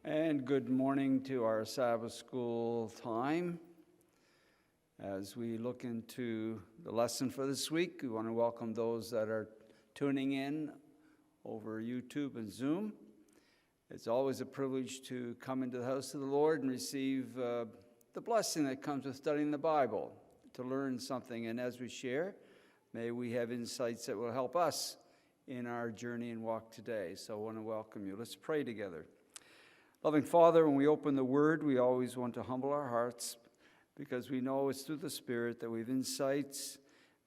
And good morning to our Sabbath school time. As we look into the lesson for this week, we want to welcome those that are tuning in over YouTube and Zoom. It's always a privilege to come into the house of the Lord and receive the blessing that comes with studying the Bible, to learn something. And as we share, may we have insights that will help us in our journey and walk today. So I want to welcome you. Let's pray together. Loving Father, when we open the Word, we always want to humble our hearts because we know it's through the Spirit that we have insights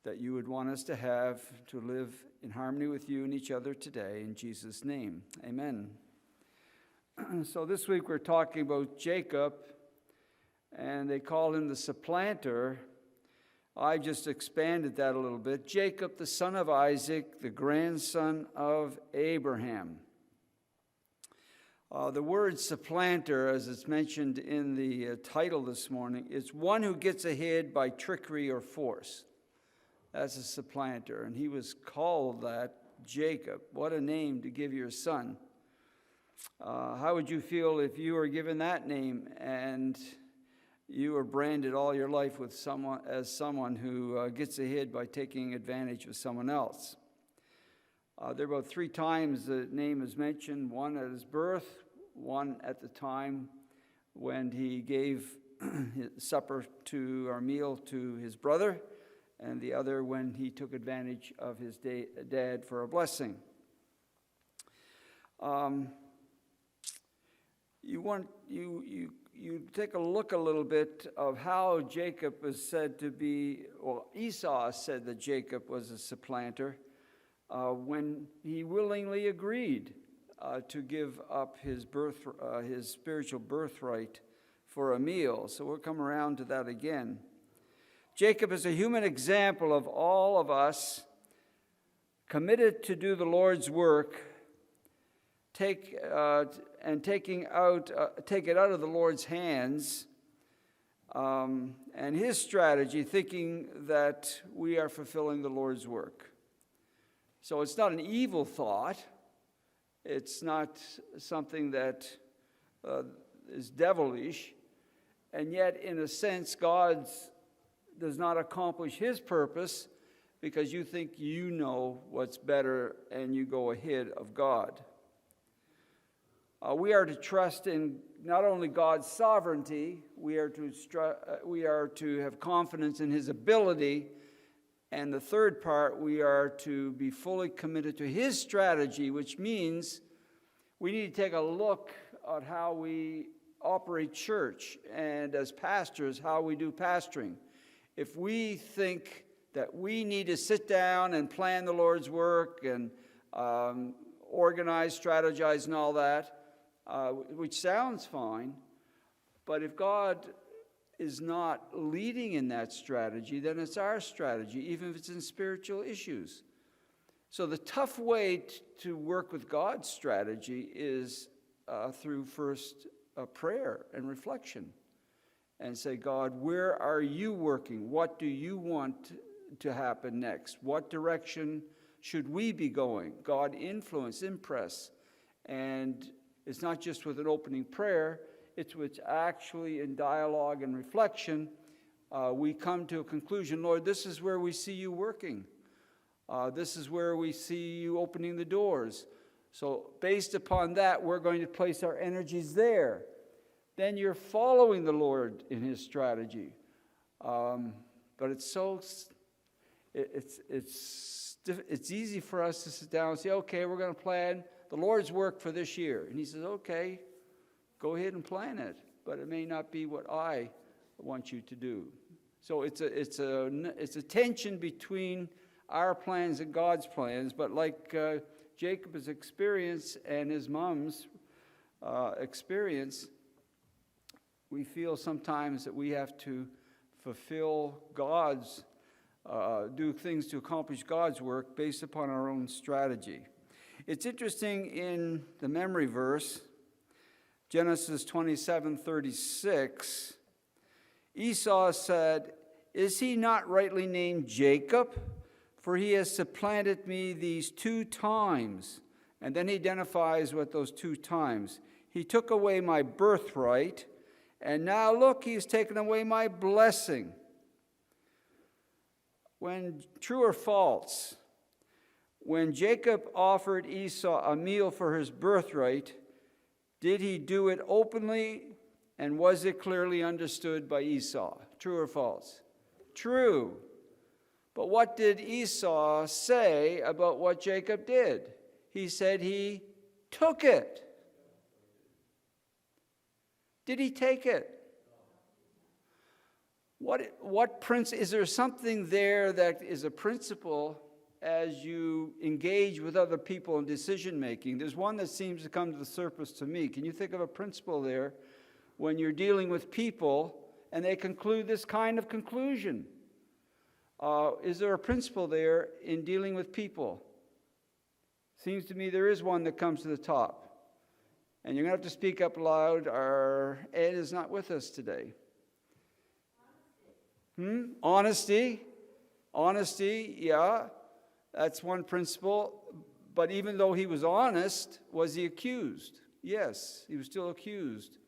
that you would want us to have to live in harmony with you and each other today. In Jesus' name, amen. So this week we're talking about Jacob, and they call him the supplanter. I just expanded that a little bit. Jacob, the son of Isaac, the grandson of Abraham. The word supplanter, as it's mentioned in the title this morning, is one who gets ahead by trickery or force. That's a supplanter, and he was called that, Jacob. What a name to give your son. How would you feel if you were given that name and you were branded all your life with someone who gets ahead by taking advantage of someone else? There are about 3 times the name is mentioned, one at his birth, one at the time when he gave his supper or meal to his brother, and the other when he took advantage of his dad for a blessing. You take a look a little bit of how Jacob is said to be, well, Esau said that Jacob was a supplanter. When he willingly agreed to give up his spiritual birthright for a meal. So we'll come around to that again. Jacob is a human example of all of us committed to do the Lord's work, take it out of the Lord's hands, and his strategy, thinking that we are fulfilling the Lord's work. So it's not an evil thought. It's not something that is devilish. And yet, in a sense, God does not accomplish his purpose because you think you know what's better and you go ahead of God. We are to trust in not only God's sovereignty, we are to have confidence in his ability. And the third part, we are to be fully committed to his strategy, which means we need to take a look at how we operate church and as pastors, how we do pastoring. If we think that we need to sit down and plan the Lord's work and organize, strategize, and all that, which sounds fine, but if God is not leading in that strategy, then it's our strategy, even if it's in spiritual issues. So the tough way to work with God's strategy is through first prayer and reflection. And say, God, where are you working? What do you want to happen next? What direction should we be going? God, influence, impress. And it's not just with an opening prayer, it's with actually in dialogue and reflection, we come to a conclusion. Lord, this is where we see you working. This is where we see you opening the doors. So based upon that, we're going to place our energies there. Then you're following the Lord in his strategy. But it's easy for us to sit down and say, okay, we're going to plan the Lord's work for this year. And he says, okay, go ahead and plan it, but it may not be what I want you to do. So it's a tension between our plans and God's plans. But like Jacob's experience and his mom's experience, we feel sometimes that we have to fulfill do things to accomplish God's work based upon our own strategy. It's interesting in the memory verse, Genesis 27:36, Esau said, "Is he not rightly named Jacob? For he has supplanted me these 2 times." And then he identifies what those 2 times. He took away my birthright, and now look, he's taken away my blessing. When true or false, when Jacob offered Esau a meal for his birthright, did he do it openly, and was it clearly understood by Esau? True or false? True. But what did Esau say about what Jacob did? He said he took it. Did he take it? Is there something there that is a principle as you engage with other people in decision making? There's one that seems to come to the surface to me. Can you think of a principle there when you're dealing with people and they conclude this kind of conclusion? Is there a principle there in dealing with people? Seems to me there is one that comes to the top. And you're going to have to speak up loud. Our Ed is not with us today. Honesty. Honesty, yeah. That's one principle. But even though he was honest, was he accused? Yes, he was still accused.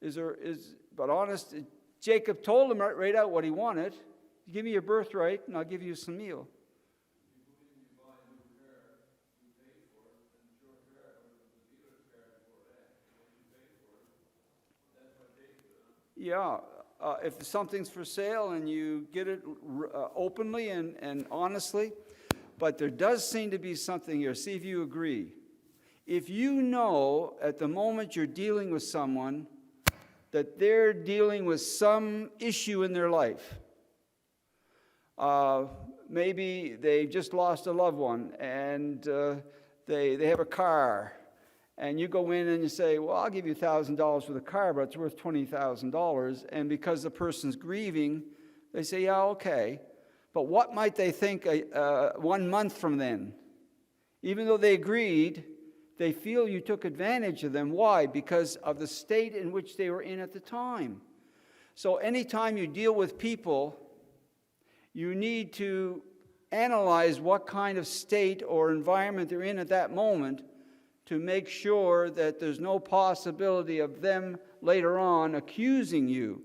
But honest, Jacob told him right out what he wanted. Give me your birthright and I'll give you some meal. Yeah, if something's for sale and you get it openly and honestly, but there does seem to be something here. See if you agree. If you know at the moment you're dealing with someone that they're dealing with some issue in their life, maybe they just lost a loved one and they have a car, and you go in and you say, well, I'll give you $1,000 for the car, but it's worth $20,000. And because the person's grieving, they say, yeah, okay. But what might they think 1 month from then? Even though they agreed, they feel you took advantage of them. Why? Because of the state in which they were in at the time. So anytime you deal with people, you need to analyze what kind of state or environment they're in at that moment to make sure that there's no possibility of them later on accusing you.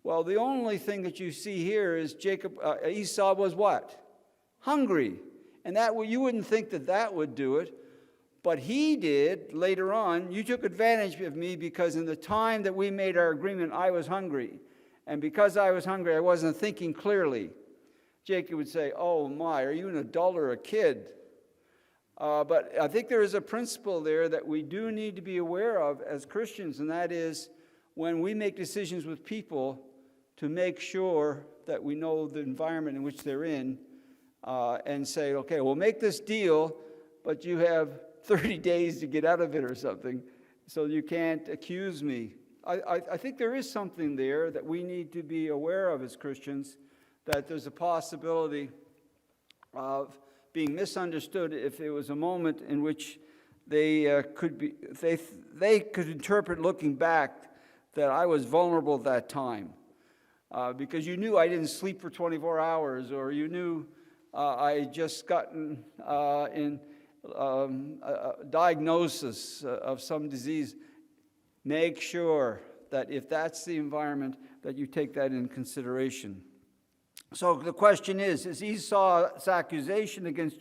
Well, the only thing that you see here is Esau was what? Hungry. And you wouldn't think that would do it, but he did later on. You took advantage of me because in the time that we made our agreement, I was hungry. And because I was hungry, I wasn't thinking clearly. Jacob would say, oh my, are you an adult or a kid? But I think there is a principle there that we do need to be aware of as Christians, and that is when we make decisions with people to make sure that we know the environment in which they're in, and say, okay, we'll make this deal, but you have 30 days to get out of it or something, so you can't accuse me. I think there is something there that we need to be aware of as Christians, that there's a possibility of being misunderstood if there was a moment in which they could interpret looking back that I was vulnerable at that time. Because you knew I didn't sleep for 24 hours, or you knew I had just gotten in a diagnosis of some disease. Make sure that if that's the environment, that you take that in consideration. So the question is Esau's accusation against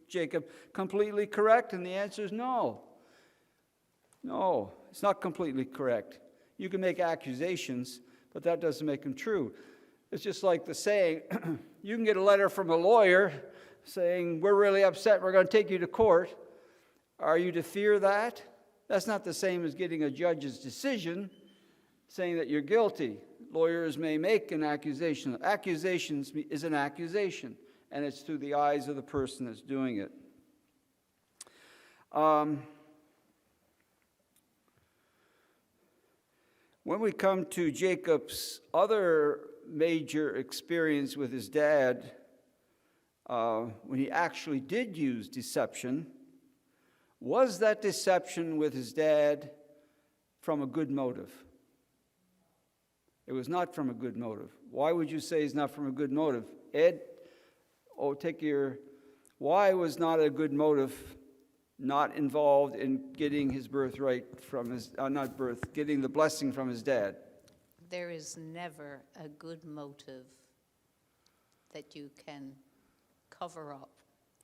Jacob completely correct? And the answer is no. No, it's not completely correct. You can make accusations, but that doesn't make them true. It's just like the saying, you can get a letter from a lawyer saying, we're really upset, we're going to take you to court. Are you to fear that? That's not the same as getting a judge's decision saying that you're guilty. Lawyers may make an accusation. Accusations is an accusation, and it's through the eyes of the person that's doing it. When we come to Jacob's other major experience with his dad, when he actually did use deception, was that deception with his dad from a good motive? It was not from a good motive. Why would you say it's not from a good motive? Ed, why was not a good motive not involved in getting his birthright from his, getting the blessing from his dad. There is never a good motive that you can cover up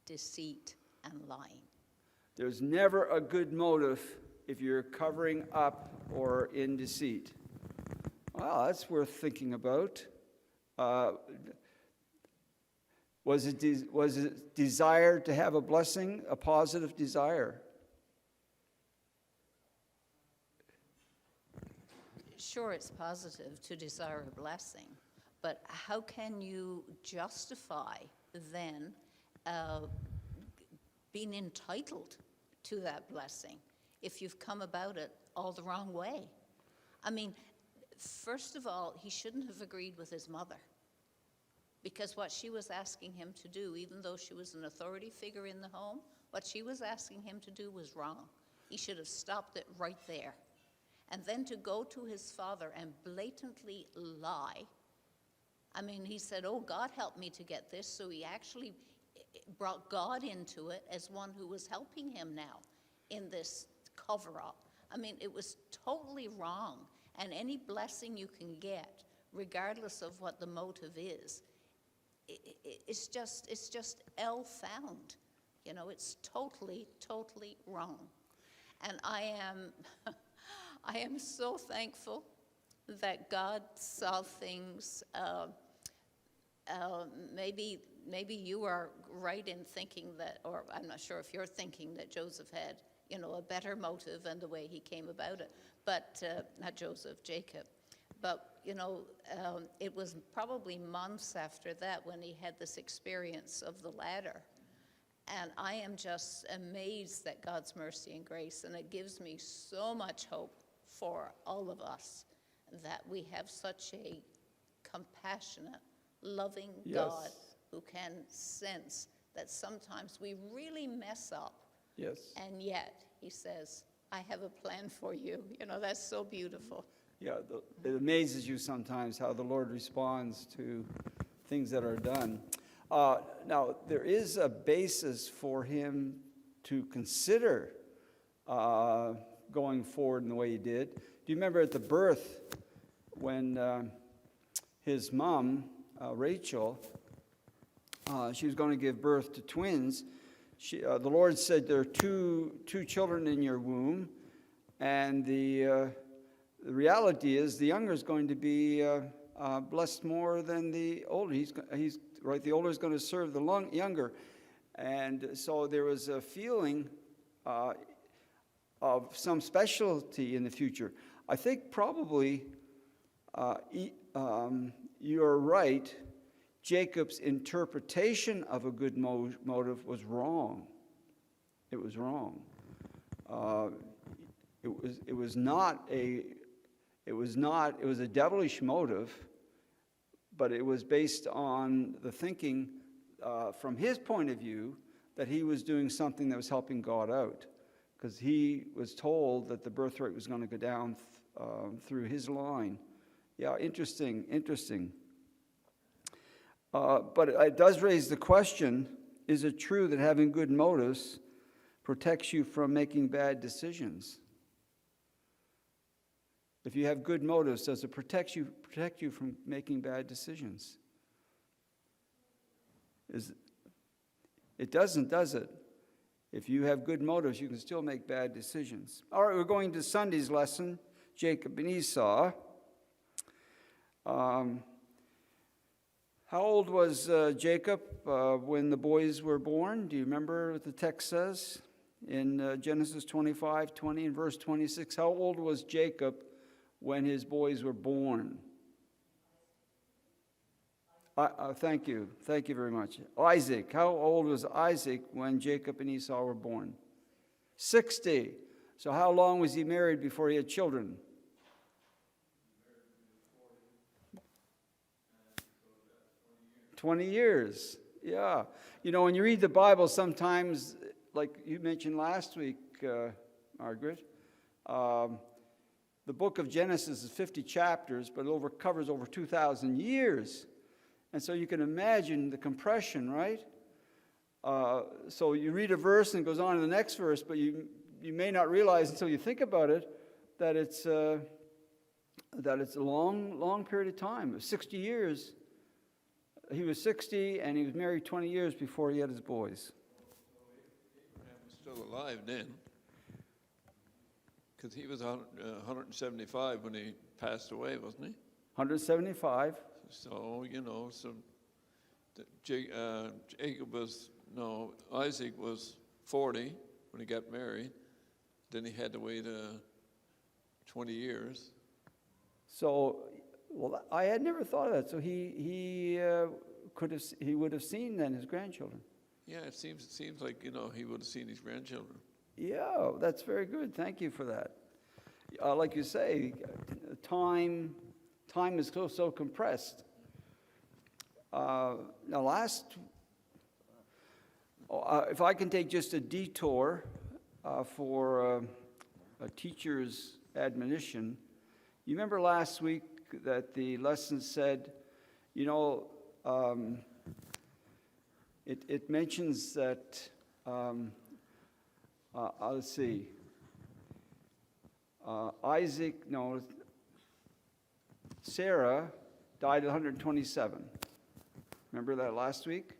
deceit and lying. There's never a good motive if you're covering up or in deceit. Well, that's worth thinking about. Was it desire to have a blessing, a positive desire? Sure, it's positive to desire a blessing, but how can you justify then being entitled to that blessing if you've come about it all the wrong way? I mean, first of all, he shouldn't have agreed with his mother, because what she was asking him to do, even though she was an authority figure in the home, what she was asking him to do was wrong. He should have stopped it right there. And then to go to his father and blatantly lie. I mean, he said, oh, God helped me to get this. So he actually brought God into it as one who was helping him now in this cover-up. I mean, it was totally wrong. And any blessing you can get, regardless of what the motive is, it's just ill-found. You know, it's totally, totally wrong. And I am so thankful that God saw things. Maybe you are right in thinking that, or I'm not sure if you're thinking that Joseph had, you know, a better motive in the way he came about it. But not Joseph, Jacob. But, you know, it was probably months after that when he had this experience of the ladder. And I am just amazed at God's mercy and grace. And it gives me so much hope for all of us that we have such a compassionate, loving God who can sense that sometimes we really mess up. Yes. And yet he says, I have a plan for you. You know, that's so beautiful. Yeah, it amazes you sometimes how the Lord responds to things that are done. Now, there is a basis for him to consider going forward in the way he did. Do you remember at the birth when his mom, Rachel, she was going to give birth to twins? The Lord said, there are two children in your womb, and the reality is the younger is going to be blessed more than the older. He's right. The older is going to serve the younger, and so there was a feeling of some specialty in the future. I think probably you're right. Jacob's interpretation of a good motive was wrong. It was wrong. It was a devilish motive, but it was based on the thinking from his point of view that he was doing something that was helping God out, because he was told that the birthright was going to go down through his line. Yeah, interesting. But it does raise the question, is it true that having good motives protects you from making bad decisions? If you have good motives, does it protect you from making bad decisions? It doesn't, does it? If you have good motives, you can still make bad decisions. All right, we're going to Sunday's lesson, Jacob and Esau. How old was Jacob when the boys were born? Do you remember what the text says in Genesis 25:20 and verse 26? How old was Jacob when his boys were born? Thank you very much. Isaac, how old was Isaac when Jacob and Esau were born? 60. So how long was he married before he had children? 20 years. Yeah. You know, when you read the Bible, sometimes, like you mentioned last week, Margaret, the book of Genesis is 50 chapters, but it covers over 2,000 years. And so you can imagine the compression, right? So you read a verse and it goes on to the next verse, but you may not realize until you think about it that it's a long period of time. 60 years. He was 60 and he was married 20 years before he had his boys. Abraham was still alive then, because he was 175 when he passed away, wasn't he? 175. So, Isaac was 40 when he got married. Then he had to wait 20 years. So, well, I had never thought of that. So he would have seen then his grandchildren. Yeah, it seems like, he would have seen his grandchildren. Yeah, that's very good. Thank you for that. Like you say, time is so compressed. If I can take just a detour for a teacher's admonition, you remember last week that the lesson said, it mentions that, let's see, Sarah died at 127. Remember that last week?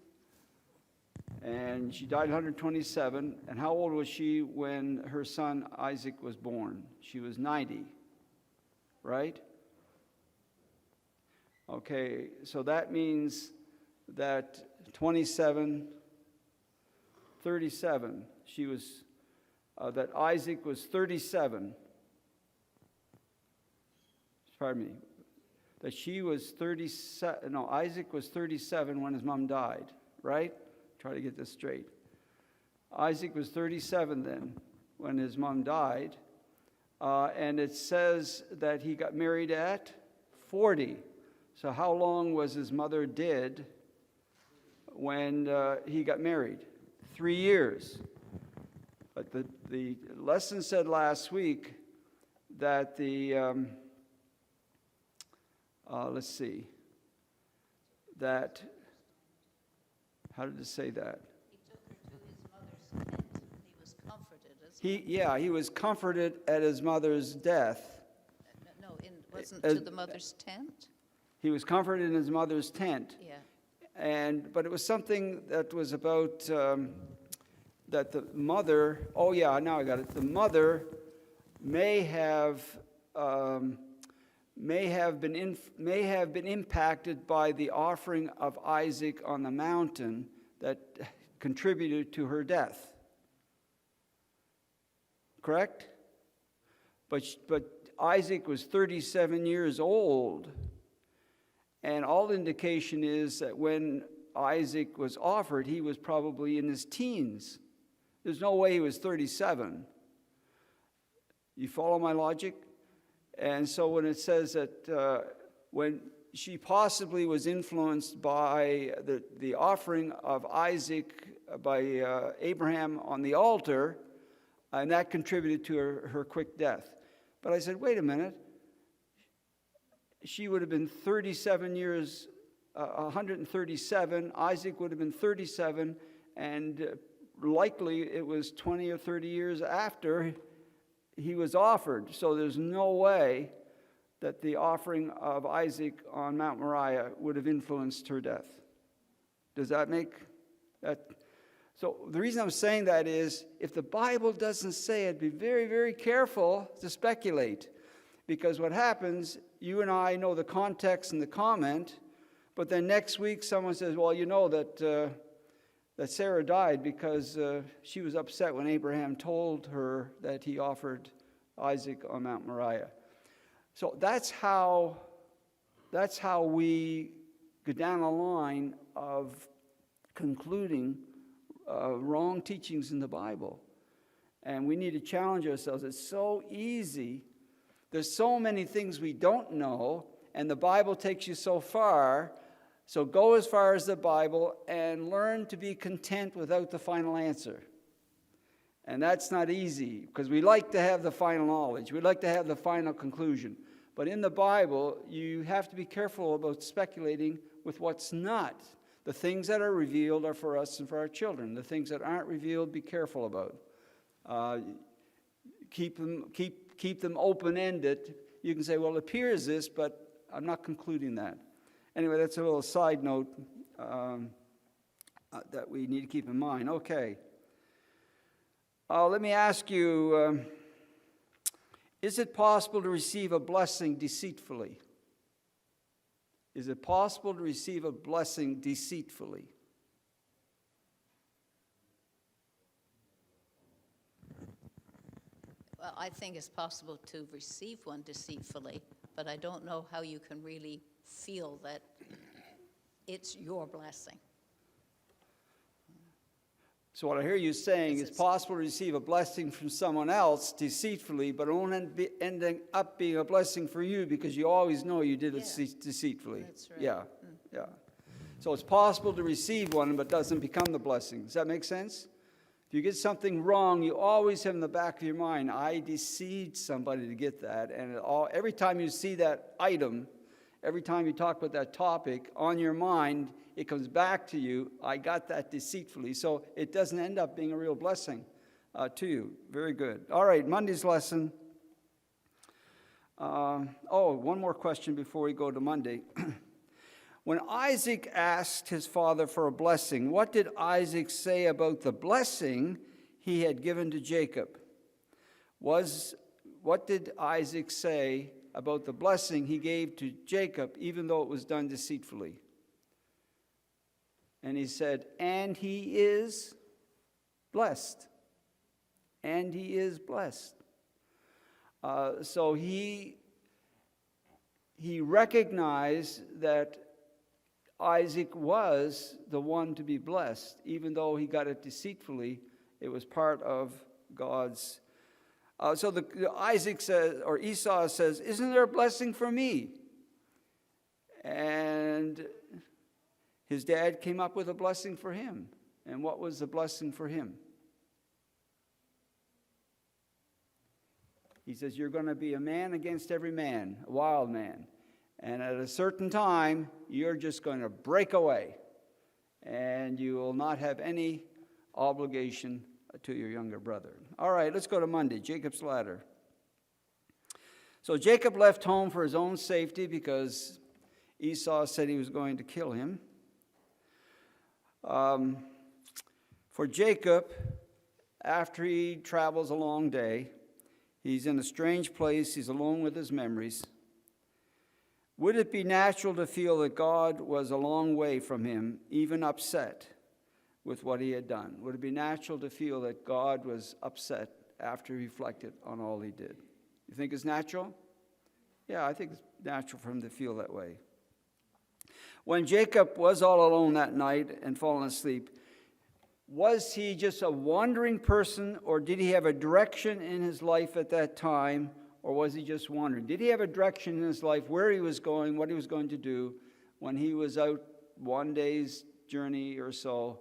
And she died at 127. And how old was she when her son Isaac was born? She was 90, right? Okay, so that means that 27, 37, that Isaac was 37. Pardon me. That she was 37, Isaac was 37 when his mom died, right? Try to get this straight. Isaac was 37 then when his mom died. And it says that he got married at 40. So how long was his mother dead when he got married? 3 years. But the lesson said last week that let's see, that, how did it say that? He took her to his mother's tent. He was comforted, isn't he? He was comforted at his mother's death. Wasn't to the mother's tent? He was comforted in his mother's tent. Yeah. But it was something that was about that the mother. Oh yeah, now I got it. The mother may have been impacted by the offering of Isaac on the mountain that contributed to her death. Correct? But Isaac was 37 years old, and all indication is that when Isaac was offered, he was probably in his teens. There's no way he was 37. You follow my logic? And so when it says that when she possibly was influenced by the offering of Isaac by Abraham on the altar, and that contributed to her quick death. But I said, wait a minute. She would have been 37 years, 137. Isaac would have been 37, and likely it was 20 or 30 years after he was offered. So there's no way that the offering of Isaac on Mount Moriah would have influenced her death. Does that make that? So the reason I'm saying that is, if the Bible doesn't say it, be very, very careful to speculate. Because what happens, you and I know the context and the comment, but then next week someone says, well, you know that Sarah died because she was upset when Abraham told her that he offered Isaac on Mount Moriah. So that's how we go down the line of concluding wrong teachings in the Bible. And we need to challenge ourselves. It's so easy. There's so many things we don't know, and the Bible takes you so far. So go as far as the Bible and learn to be content without the final answer. And that's not easy, because we like to have the final knowledge. We like to have the final conclusion. But in the Bible, you have to be careful about speculating with what's not. The things that are revealed are for us and for our children. The things that aren't revealed, be careful about. Keep them open-ended. You can say, well, it appears this, but I'm not concluding that. Anyway, that's a little side note that we need to keep in mind. Okay. Let me ask you, is it possible to receive a blessing deceitfully? Is it possible to receive a blessing deceitfully? Well, I think it's possible to receive one deceitfully, but I don't know how you can really feel that it's your blessing. So what I hear you saying is possible to receive a blessing from someone else deceitfully, but it won't end up being a blessing for you because you always know you did it deceitfully. That's right. Yeah, yeah. So it's possible to receive one, but doesn't become the blessing. Does that make sense? If you get something wrong, you always have in the back of your mind, I deceived somebody to get that. And every time you see that item, every time you talk about that topic, on your mind, it comes back to you, I got that deceitfully. So it doesn't end up being a real blessing to you. Very good. All right, Monday's lesson. One more question before we go to Monday. When Isaac asked his father for a blessing, what did Isaac say about the blessing he had given to Jacob? What did Isaac say about the blessing he gave to Jacob, even though it was done deceitfully? And he said, and he is blessed. And he is blessed. So he recognized that Isaac was the one to be blessed. Even though he got it deceitfully, it was part of God's. So Isaac says, or Esau says, isn't there a blessing for me? And his dad came up with a blessing for him. And what was the blessing for him? He says, you're going to be a man against every man, a wild man. And at a certain time, you're just going to break away. And you will not have any obligation to your younger brother. All right, let's go to Monday, Jacob's ladder. So Jacob left home for his own safety because Esau said he was going to kill him. For Jacob, after he travels a long day, he's in a strange place, he's alone with his memories. Would it be natural to feel that God was a long way from him, even upset with what he had done? Would it be natural to feel that God was upset after he reflected on all he did? You think it's natural? Yeah, I think it's natural for him to feel that way. When Jacob was all alone that night and fallen asleep, was he just a wandering person, or did he have a direction in his life at that time, or was he just wandering? Did he have a direction in his life, where he was going, what he was going to do when he was out one day's journey or so?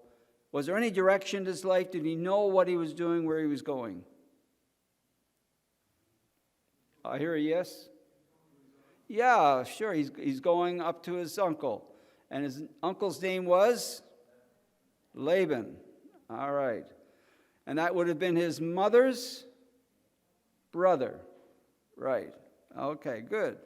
Was there any direction to his life? Did he know what he was doing, where he was going? I hear a yes. Yeah, sure. He's going up to his uncle. And his uncle's name was Laban. All right. And that would have been his mother's brother. Right. Okay, good.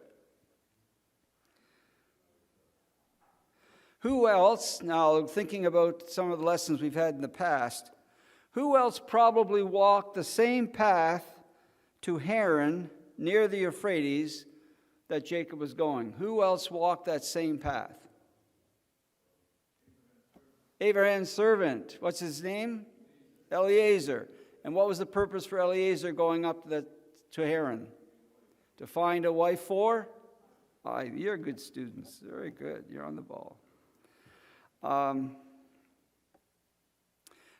Who else, now thinking about some of the lessons we've had in the past, who else probably walked the same path to Haran near the Euphrates that Jacob was going? Who else walked that same path? Abraham's servant. What's his name? Eliezer. And what was the purpose for Eliezer going up to Haran? To find a wife for? You're good students. Very good. You're on the ball.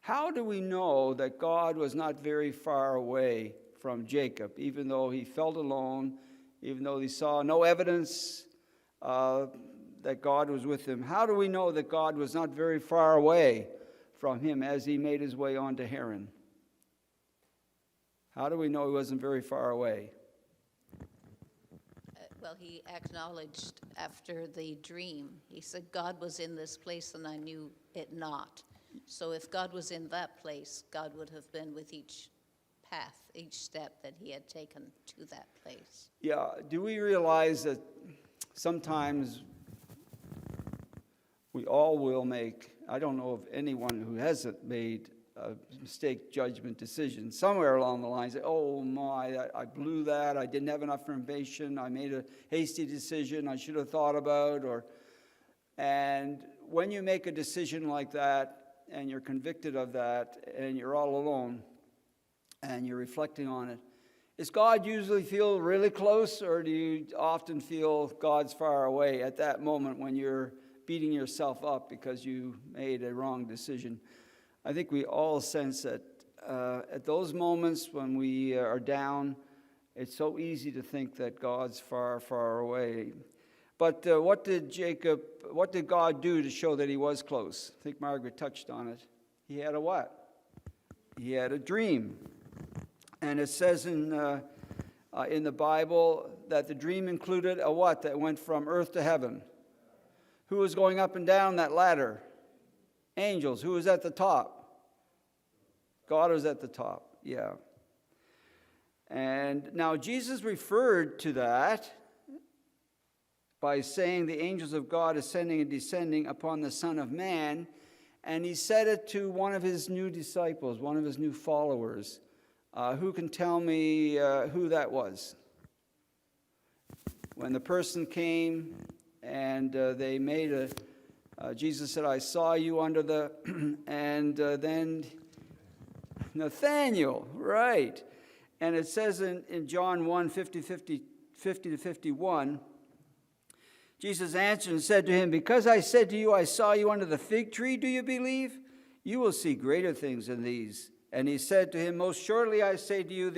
How do we know that God was not very far away from Jacob, even though he felt alone, even though he saw no evidence that God was with him? How do we know that God was not very far away from him as he made his way on to Haran? How do we know he wasn't very far away? Well, he acknowledged after the dream, he said, God was in this place and I knew it not. So if God was in that place, God would have been with each path, each step that he had taken to that place. Yeah, do we realize that sometimes we all will make, I don't know of anyone who hasn't made a mistake judgment decision somewhere along the line, say, oh my, I blew that, I didn't have enough information, I made a hasty decision I should have thought about, and when you make a decision like that and you're convicted of that and you're all alone and you're reflecting on it, does God usually feel really close, or do you often feel God's far away at that moment when you're beating yourself up because you made a wrong decision? I think we all sense that at those moments when we are down, it's so easy to think that God's far, far away. But what did God do to show that he was close? I think Margaret touched on it. He had a what? He had a dream. And it says in the Bible that the dream included a what? That went from earth to heaven. Who was going up and down that ladder? Angels. Who was at the top? God was at the top, yeah. And now Jesus referred to that by saying the angels of God ascending and descending upon the Son of Man, and he said it to one of his new disciples, one of his new followers. Who can tell me who that was? When the person came and they made Jesus said, I saw you under the, and then Nathaniel, right. And it says in John 1, 50 to 51, Jesus answered and said to him, because I said to you, I saw you under the fig tree, do you believe? You will see greater things than these. And he said to him, most surely I say to you,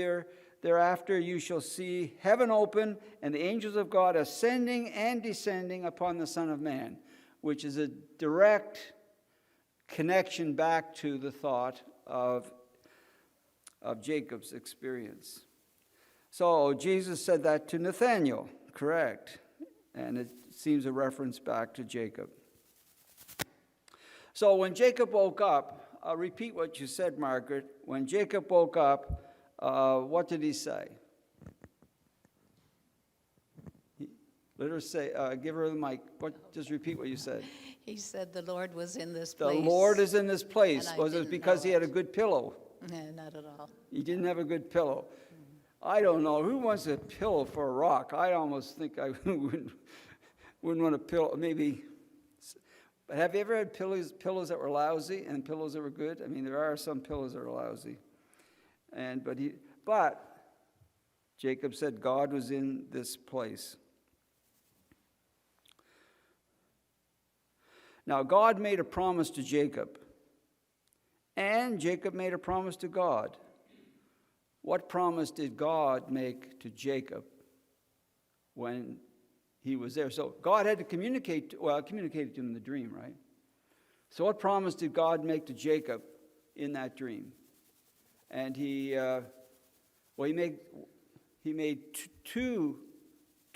thereafter you shall see heaven open and the angels of God ascending and descending upon the Son of Man, which is a direct connection back to the thought of Jacob's experience. So Jesus said that to Nathaniel, correct. And it seems a reference back to Jacob. So when Jacob woke up, I'll repeat what you said, Margaret. When Jacob woke up, what did he say? Let her say, give her the mic. Just repeat what you said. He said the Lord was in this place. The Lord is in this place. And I Was it didn't because know he had a it. good pillow? No, not at all. He didn't have a good pillow. I don't know. Who wants a pillow for a rock? I almost think I wouldn't want a pillow. Maybe. But have you ever had pillows that were lousy and pillows that were good? I mean, there are some pillows that are lousy. But Jacob said God was in this place. Now, God made a promise to Jacob, and Jacob made a promise to God. What promise did God make to Jacob when he was there? So God had to communicated to him in the dream, right? So what promise did God make to Jacob in that dream? And he made two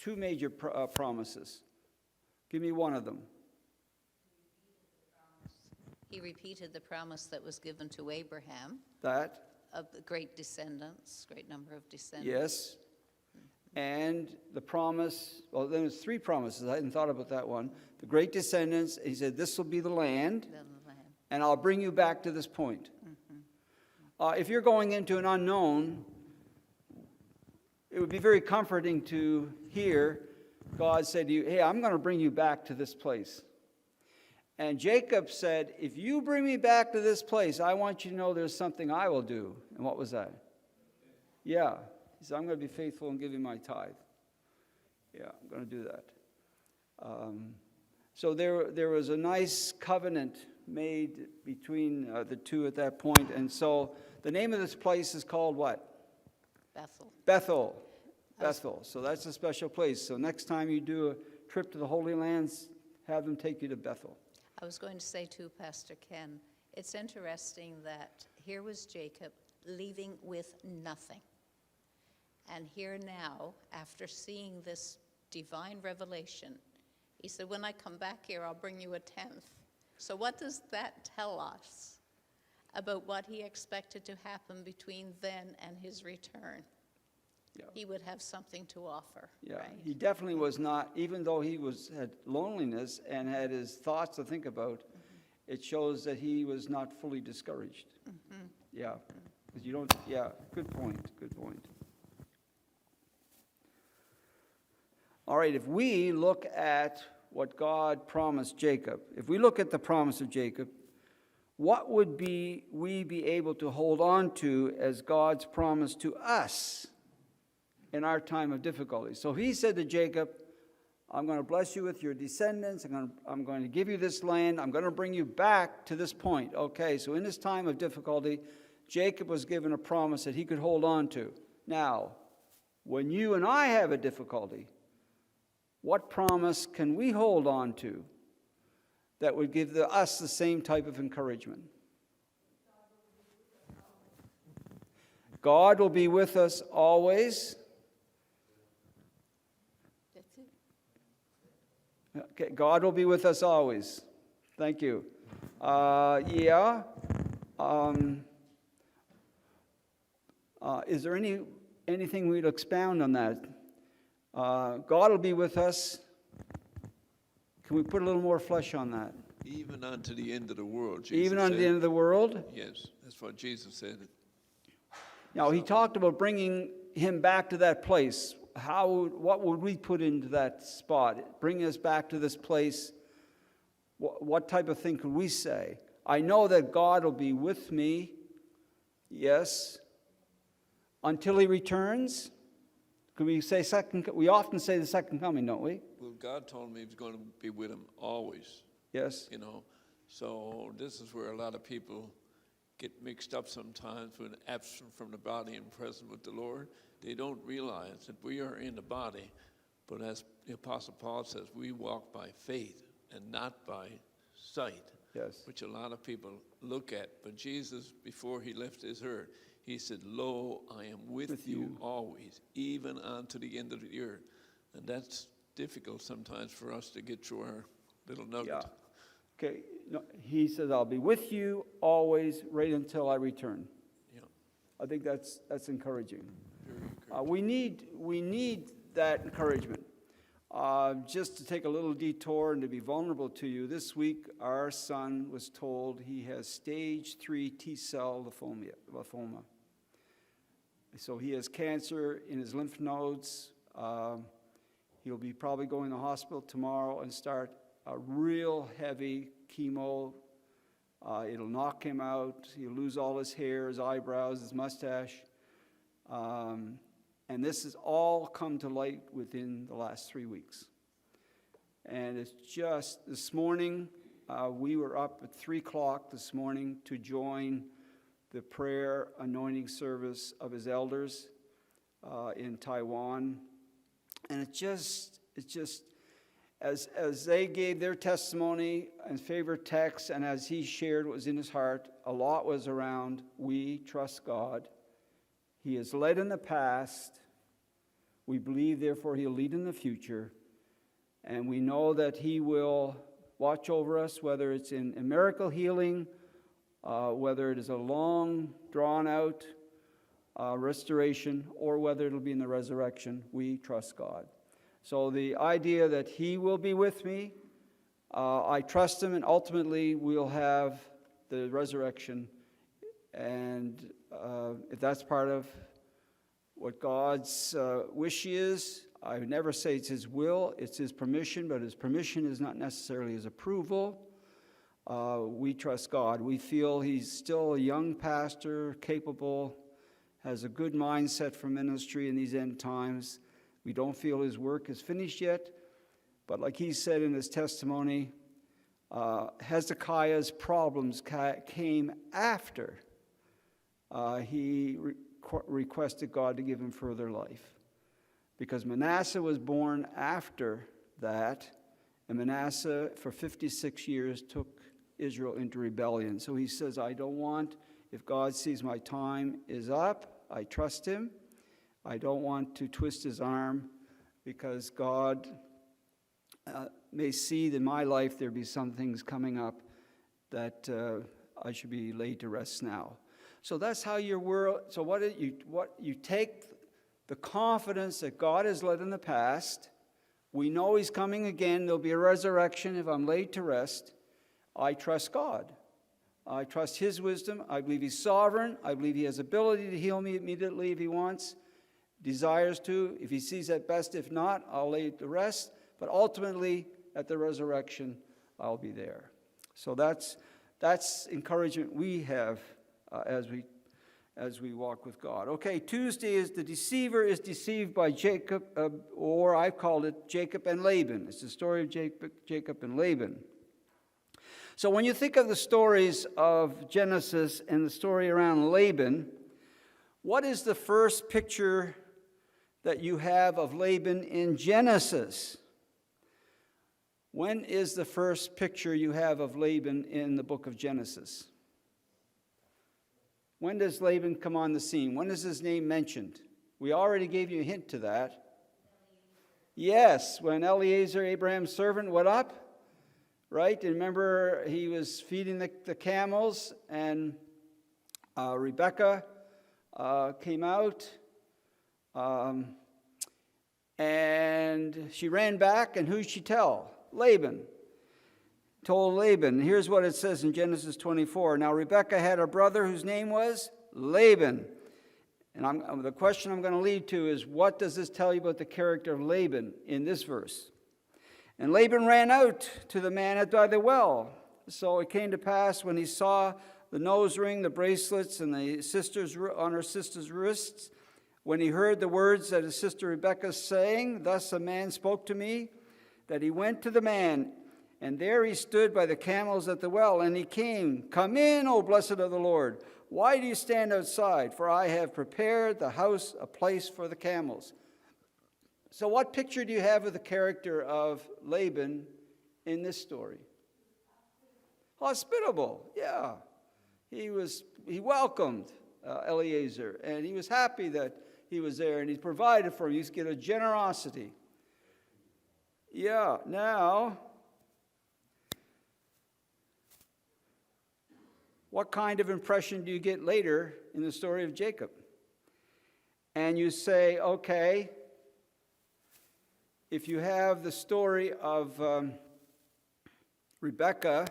major promises. Give me one of them. He repeated the promise that was given to Abraham That? of the great descendants, great number of descendants. Yes. And the promise, well, then there's three promises. I hadn't thought about that one. The great descendants, he said, this will be the land, Then the land. and I'll bring you back to this point. If you're going into an unknown, it would be very comforting to hear God say to you, hey, I'm going to bring you back to this place. And Jacob said, if you bring me back to this place, I want you to know there's something I will do. And what was that? Yeah. He said, I'm going to be faithful and give you my tithe. Yeah, I'm going to do that. So there was a nice covenant made between the two at that point. And so the name of this place is called what? Bethel. Bethel. Bethel. So that's a special place. So next time you do a trip to the Holy Lands, have them take you to Bethel. I was going to say too, Pastor Ken, it's interesting that here was Jacob leaving with nothing. And here now, after seeing this divine revelation. He said, when I come back here, I'll bring you a tenth. So what does that tell us about what he expected to happen between then and his return? Yeah. He would have something to offer, Yeah, right? he definitely was not, even though he had loneliness and had his thoughts to think about, it shows that he was not fully discouraged. Yeah, because you don't, yeah, good point. All right, if we look at what God promised Jacob, if we look at the promise of Jacob, what would we be able to hold on to as God's promise to us in our time of difficulty? So he said to Jacob, I'm going to bless you with your descendants. I'm going to give you this land. I'm going to bring you back to this point. Okay, so in this time of difficulty, Jacob was given a promise that he could hold on to. Now, when you and I have a difficulty, what promise can we hold on to that would give us the same type of encouragement? God will be with us always. That's it. Okay, God will be with us always. Thank you. Is there anything we'd expound on that? God will be with us. Can we put a little more flesh on that? Even unto the end of the world, Jesus Even unto said. the end of the world? Yes, that's what Jesus said. Now, he talked about bringing him back to that place. What would we put into that spot? Bring us back to this place. What type of thing could we say? I know that God will be with me, yes, until he returns. Could we say we often say the second coming, don't we? Well, God told me he was going to be with him always. Yes. So this is where a lot of people get mixed up sometimes when absent from the body and present with the Lord. They don't realize that we are in the body, but as the Apostle Paul says, we walk by faith and not by sight, Yes. which a lot of people look at. But Jesus, before he left his earth, he said, lo, I am with you always, even unto the end of the earth. And that's difficult sometimes for us to get through our little nugget. Yeah. Okay. No, he says, I'll be with you always, right until I return. Yeah. I think that's encouraging. Very encouraging. We need that encouragement. Just to take a little detour and to be vulnerable to you, this week our son was told he has stage 3 T-cell lymphoma. So he has cancer in his lymph nodes. He'll be probably going to the hospital tomorrow and start a real heavy chemo. It'll knock him out. He'll lose all his hair, his eyebrows, his mustache. And this has all come to light within the last 3 weeks. And it's just this morning, we were up at 3 o'clock this morning to join the prayer anointing service of his elders in Taiwan. And it just as they gave their testimony and favorite text, and as he shared what was in his heart, a lot was around, we trust God. He has led in the past. We believe, therefore, he'll lead in the future. And we know that he will watch over us, whether it's in a miracle healing, whether it is a long, drawn-out restoration, or whether it'll be in the resurrection. We trust God. So the idea that he will be with me, I trust him, and ultimately we'll have the resurrection. And if that's part of what God's wish is, I would never say it's his will, it's his permission, but his permission is not necessarily his approval. We trust God. We feel he's still a young pastor, capable, has a good mindset for ministry in these end times. We don't feel his work is finished yet, but like he said in his testimony, Hezekiah's problems came after he requested God to give him further life. Because Manasseh was born after that, and Manasseh for 56 years took Israel into rebellion. So he says, I don't want, if God sees my time is up, I trust him. I don't want to twist his arm, because God may see that in my life there be some things coming up that I should be laid to rest now. So that's how your world. So what you take the confidence that God has led in the past. We know He's coming again. There'll be a resurrection if I'm laid to rest. I trust God. I trust His wisdom. I believe He's sovereign. I believe He has ability to heal me immediately if He wants, desires to. If He sees that best, if not, I'll lay to rest. But ultimately, at the resurrection, I'll be there. So that's encouragement we have as we walk with God. Okay, Tuesday is the deceiver is deceived by Jacob, or I've called it Jacob and Laban. It's the story of Jacob and Laban. So when you think of the stories of Genesis and the story around Laban, what is the first picture that you have of Laban in Genesis? When is the first picture you have of Laban in the book of Genesis? When does Laban come on the scene? When is his name mentioned? We already gave you a hint to that. Yes, when Eliezer, Abraham's servant, went up, right? And remember, he was feeding the camels, and Rebekah came out, and she ran back, and who'd she tell? Laban. Told Laban. Here's what it says in Genesis 24. Now Rebekah had a brother whose name was Laban. And the question I'm going to lead to is, what does this tell you about the character of Laban in this verse? And Laban ran out to the man by the well. So it came to pass when he saw the nose ring, the bracelets, and the sisters on her sister's wrists, when he heard the words that his sister Rebekah saying, "Thus a man spoke to me," that he went to the man, and there he stood by the camels at the well, and he came, "Come in, O blessed of the Lord. Why do you stand outside? For I have prepared the house a place for the camels." So what picture do you have of the character of Laban in this story? Hospitable, yeah. He welcomed Eliezer, and he was happy that he was there, and he provided for him. He's got a generosity. Yeah, now, what kind of impression do you get later in the story of Jacob? And you say, okay, if you have the story of Rebekah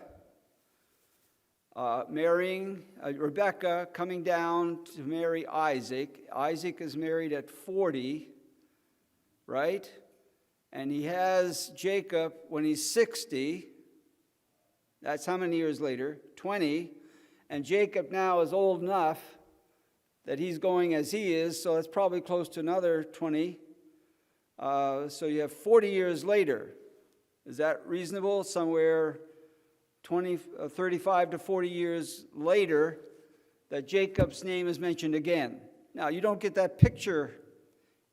Rebekah coming down to marry Isaac. Isaac is married at 40, right? And he has Jacob when he's 60. That's how many years later? 20. And Jacob now is old enough that he's going as he is, so that's probably close to another 20. So you have 40 years later. Is that reasonable? Somewhere 35 to 40 years later, that Jacob's name is mentioned again. Now, you don't get that picture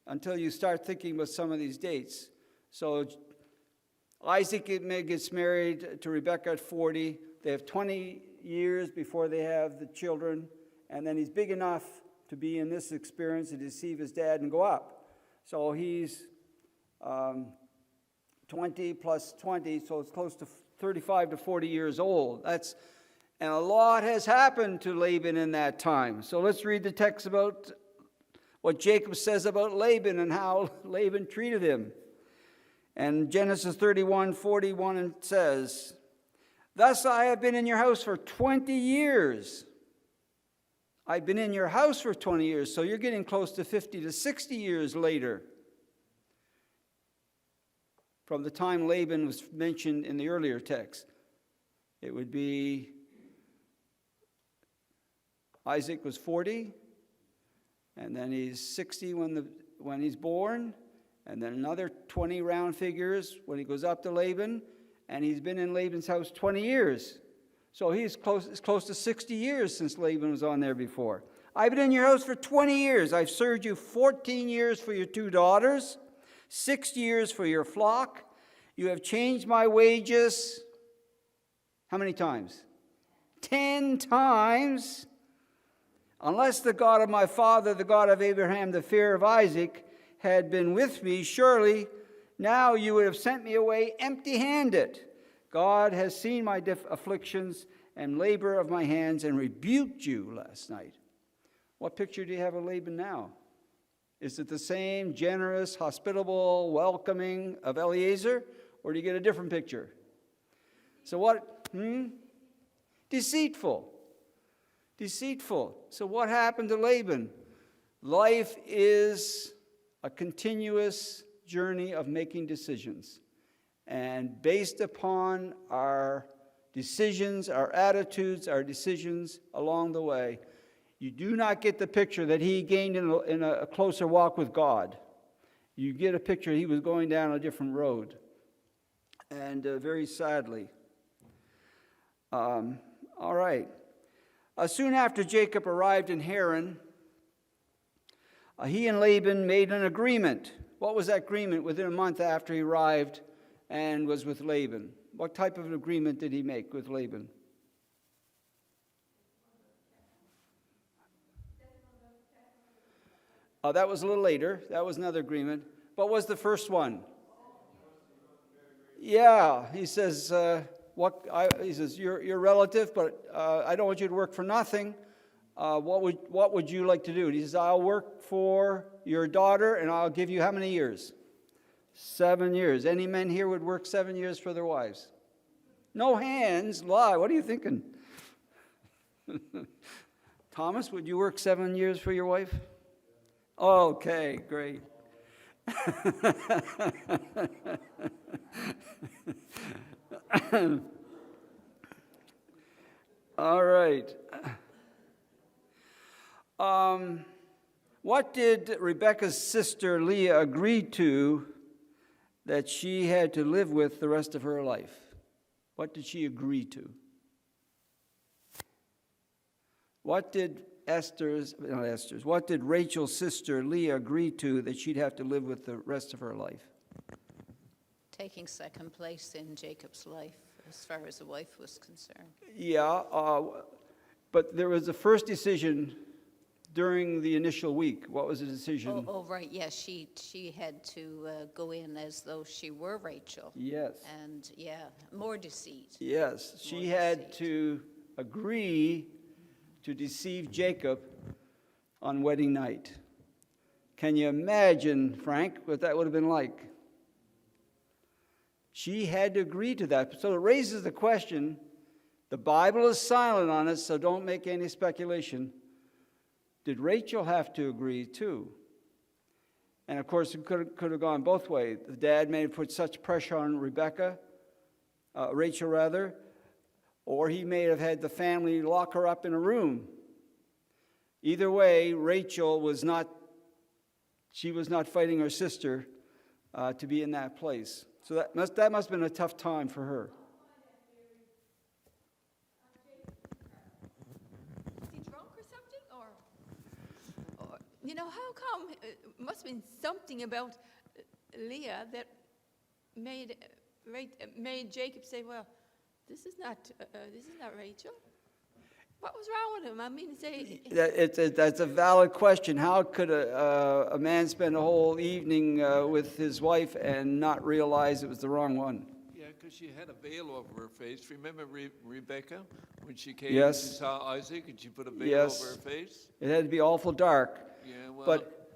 until you start thinking about some of these dates. So Isaac gets married to Rebekah at 40. They have 20 years before they have the children, and then he's big enough to be in this experience to deceive his dad and go up. So he's 20 plus 20, so it's close to 35 to 40 years old. And a lot has happened to Laban in that time. So let's read the text about what Jacob says about Laban and how Laban treated him. And Genesis 31:41 it says, "Thus I have been in your house for 20 years. I've been in your house for 20 years, so you're getting close to 50 to 60 years later from the time Laban was mentioned in the earlier text. It would be Isaac was 40, and then he's 60 when he's born, and then another 20 round figures when he goes up to Laban, and he's been in Laban's house 20 years. So it's close to 60 years since Laban was on there before. I've been in your house for 20 years. I've served you 14 years for your 2 daughters, 6 years for your flock. You have changed my wages. How many times? 10 times. Unless the God of my father, the God of Abraham, the fear of Isaac, had been with me, surely now you would have sent me away empty-handed. God has seen my afflictions and labor of my hands and rebuked you last night. What picture do you have of Laban now? Is it the same generous, hospitable, welcoming of Eliezer, or do you get a different picture? So what? Deceitful. Deceitful. So what happened to Laban? Life is a continuous journey of making decisions. And based upon our decisions, our attitudes, our decisions along the way, you do not get the picture that he gained in a closer walk with God. You get a picture he was going down a different road. And very sadly. All right. Soon after Jacob arrived in Haran, he and Laban made an agreement. What was that agreement within a month after he arrived and was with Laban? What type of an agreement did he make with Laban? That was a little later. That was another agreement. What was the first one? Yeah, he says, he says, you're relative, but I don't want you to work for nothing. What would you like to do? And he says, I'll work for your daughter, and I'll give you how many years? 7 years. Any men here would work 7 years for their wives? No hands. Lie. What are you thinking? Thomas, would you work 7 years for your wife? Okay, great. All right. What did Rebekah's sister Leah agree to that she had to live with the rest of her life? What did she agree to? What did what did Rachel's sister Leah agree to that she'd have to live with the rest of her life? Taking second place in Jacob's life, as far as the wife was concerned. Yeah, but there was a first decision during the initial week. What was the decision? Oh, right, yes, she had to go in as though she were Rachel. Yes. And, yeah, more deceit. Yes, she had to agree to deceive Jacob on wedding night. Can you imagine, Frank, what that would have been like? She had to agree to that. So it raises the question, the Bible is silent on it, so don't make any speculation. Did Rachel have to agree too? And of course, it could have gone both ways. The dad may have put such pressure on Rachel rather, or he may have had the family lock her up in a room. Either way, Rachel was not fighting her sister to be in that place. So that must have been a tough time for her. Was he drunk or something? Or how come? It must have been something about Leah that made Jacob say, well, this is not Rachel. What was wrong with him? I mean, That's a valid question. How could a man spend a whole evening with his wife and not realize it was the wrong one? Yeah, because she had a veil over her face. Remember Rebecca when she came Yes. and she saw Isaac and she put a veil Yes. over her face? It had to be awful dark. Yeah, well, But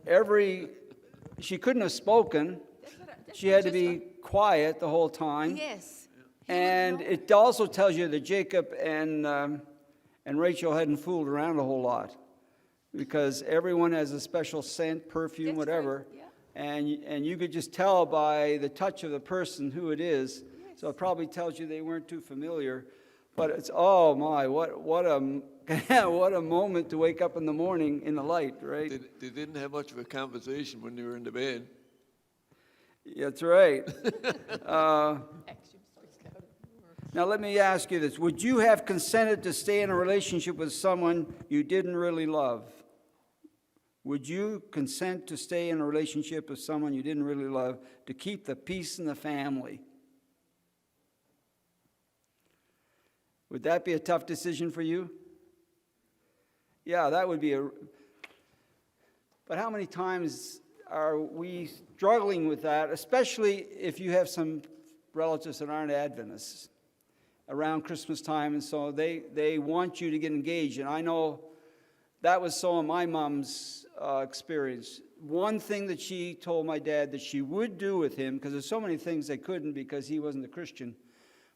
she couldn't have spoken. She had to be quiet the whole time. yes. And it also tells you that Jacob and Rachel hadn't fooled around a whole lot, because everyone has a special scent, perfume, That's whatever, right, yeah. and you could just tell by the touch of the person who it is. So it probably tells you they weren't too familiar. But it's, oh my, what a moment to wake up in the morning in the light, right? they didn't have much of a conversation when they were in the bed. That's right. Now let me ask you this. Would you have consented to stay in a relationship with someone you didn't really love? Would you consent to stay in a relationship with someone you didn't really love to keep the peace in the family? Would that be a tough decision for you? Yeah, that would be but how many times are we struggling with that, especially if you have some relatives that aren't Adventists around Christmas time, and so they want you to get engaged. And I know that was so in my mom's experience. One thing that she told my dad that she would do with him, because there's so many things they couldn't because he wasn't a Christian,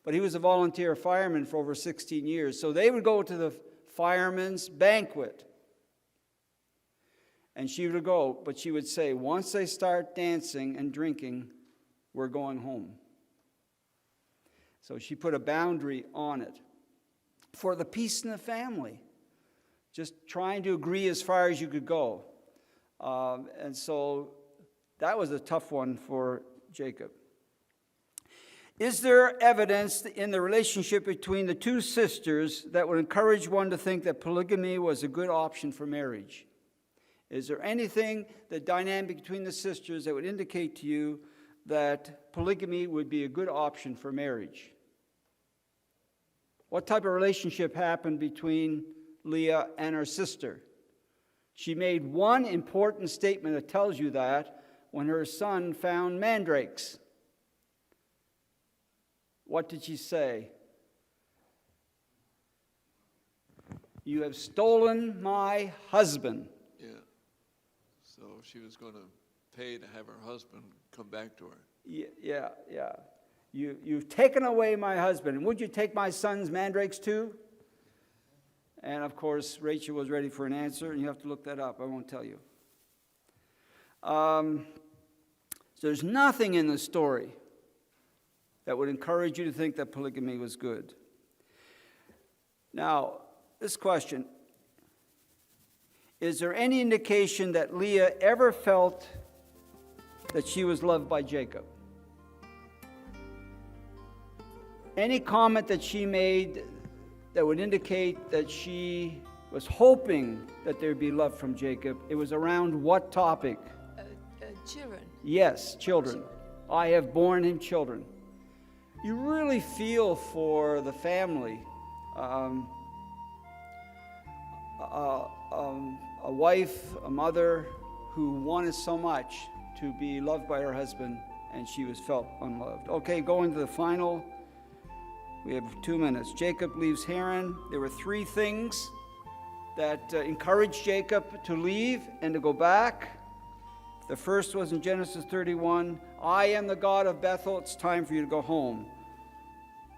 but he was a volunteer fireman for over 16 years. So they would go to the fireman's banquet. And she would go, but she would say, once they start dancing and drinking, we're going home. So she put a boundary on it. For the peace in the family. Just trying to agree as far as you could go. And so that was a tough one for Jacob. Is there evidence in the relationship between the two sisters that would encourage one to think that polygamy was a good option for marriage? Is there anything, the dynamic between the sisters, that would indicate to you that polygamy would be a good option for marriage? What type of relationship happened between Leah and her sister? She made one important statement that tells you that when her son found mandrakes. What did she say? You have stolen my husband. Yeah. So she was going to pay to have her husband come back to her. Yeah. You've taken away my husband. And would you take my son's mandrakes too? And of course, Rachel was ready for an answer, and you have to look that up. I won't tell you. So there's nothing in the story that would encourage you to think that polygamy was good. Now, this question: is there any indication that Leah ever felt that she was loved by Jacob? Any comment that she made that would indicate that she was hoping that there would be love from Jacob? It was around what topic? Children. Yes, children. I have borne him children. You really feel for the family. A wife, a mother who wanted so much to be loved by her husband, and she was felt unloved. Okay, going to the final. We have 2 minutes. Jacob leaves Haran. There were 3 things that encouraged Jacob to leave and to go back. The first was in Genesis 31. I am the God of Bethel. It's time for you to go home.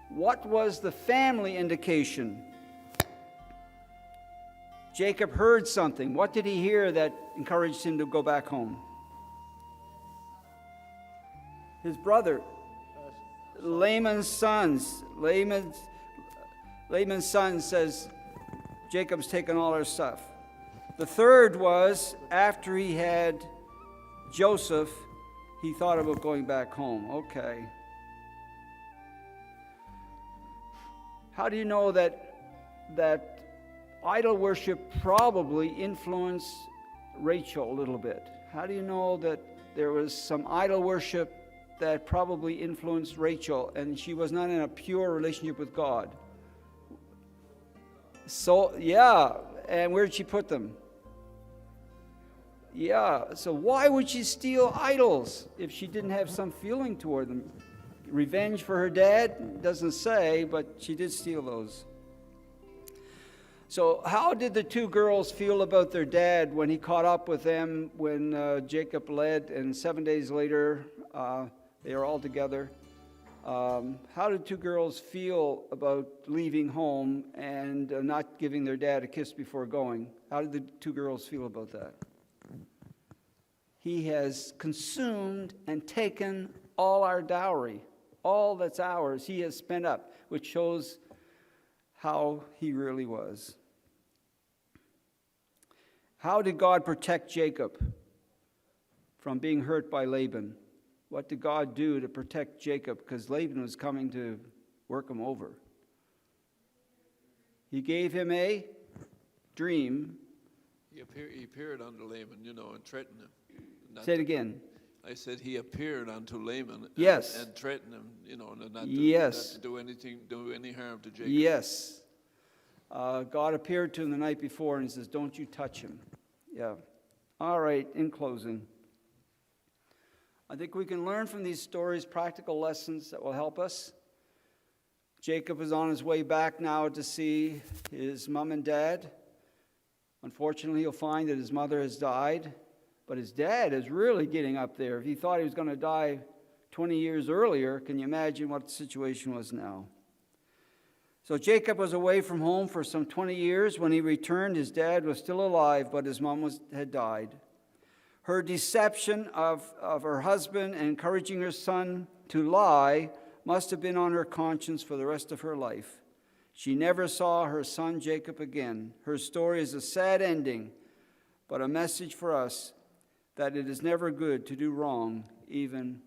What was the family indication? Jacob heard something. What did he hear that encouraged him to go back home? His brother, Laman's sons. Laman's son says, Jacob's taken all our stuff. The third was, after he had Joseph, he thought about going back home. Okay. How do you know that idol worship probably influenced Rachel a little bit? How do you know that there was some idol worship that probably influenced Rachel and she was not in a pure relationship with God? So, yeah, and where did she put them? Yeah, so why would she steal idols if she didn't have some feeling toward them? Revenge for her dad? Doesn't say, but she did steal those. So how did the 2 girls feel about their dad when he caught up with them when Jacob led, and 7 days later they are all together? How did 2 girls feel about leaving home and not giving their dad a kiss before going? How did the 2 girls feel about that? He has consumed and taken all our dowry, all that's ours, he has spent up, which shows how he really was. How did God protect Jacob from being hurt by Laban? What did God do to protect Jacob? Because Laban was coming to work him over. He gave him a dream. He appeared unto Laban, and threatened him. Say it again. I said he appeared unto Laban Yes. and threatened him, not to do any harm to Jacob. Yes. God appeared to him the night before and he says, don't you touch him. Yeah. All right, in closing. I think we can learn from these stories practical lessons that will help us. Jacob is on his way back now to see his mom and dad. Unfortunately, he'll find that his mother has died, but his dad is really getting up there. If he thought he was going to die 20 years earlier, can you imagine what the situation was now? So Jacob was away from home for some 20 years. When he returned, his dad was still alive, but his mom had died. Her deception of her husband and encouraging her son to lie must have been on her conscience for the rest of her life. She never saw her son Jacob again. Her story is a sad ending, but a message for us that it is never good to do wrong, even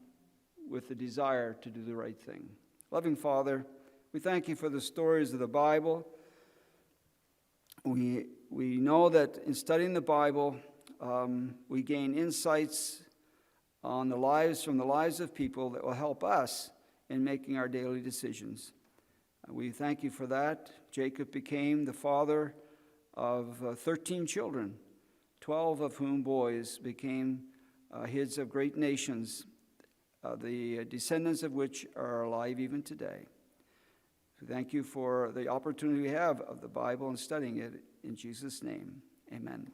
with the desire to do the right thing. Loving Father, we thank you for the stories of the Bible. We know that in studying the Bible, we gain insights on from the lives of people that will help us in making our daily decisions. We thank you for that. Jacob became the father of 13 children, 12 of whom boys became heads of great nations, the descendants of which are alive even today. We thank you for the opportunity we have of the Bible and studying it. In Jesus' name, amen.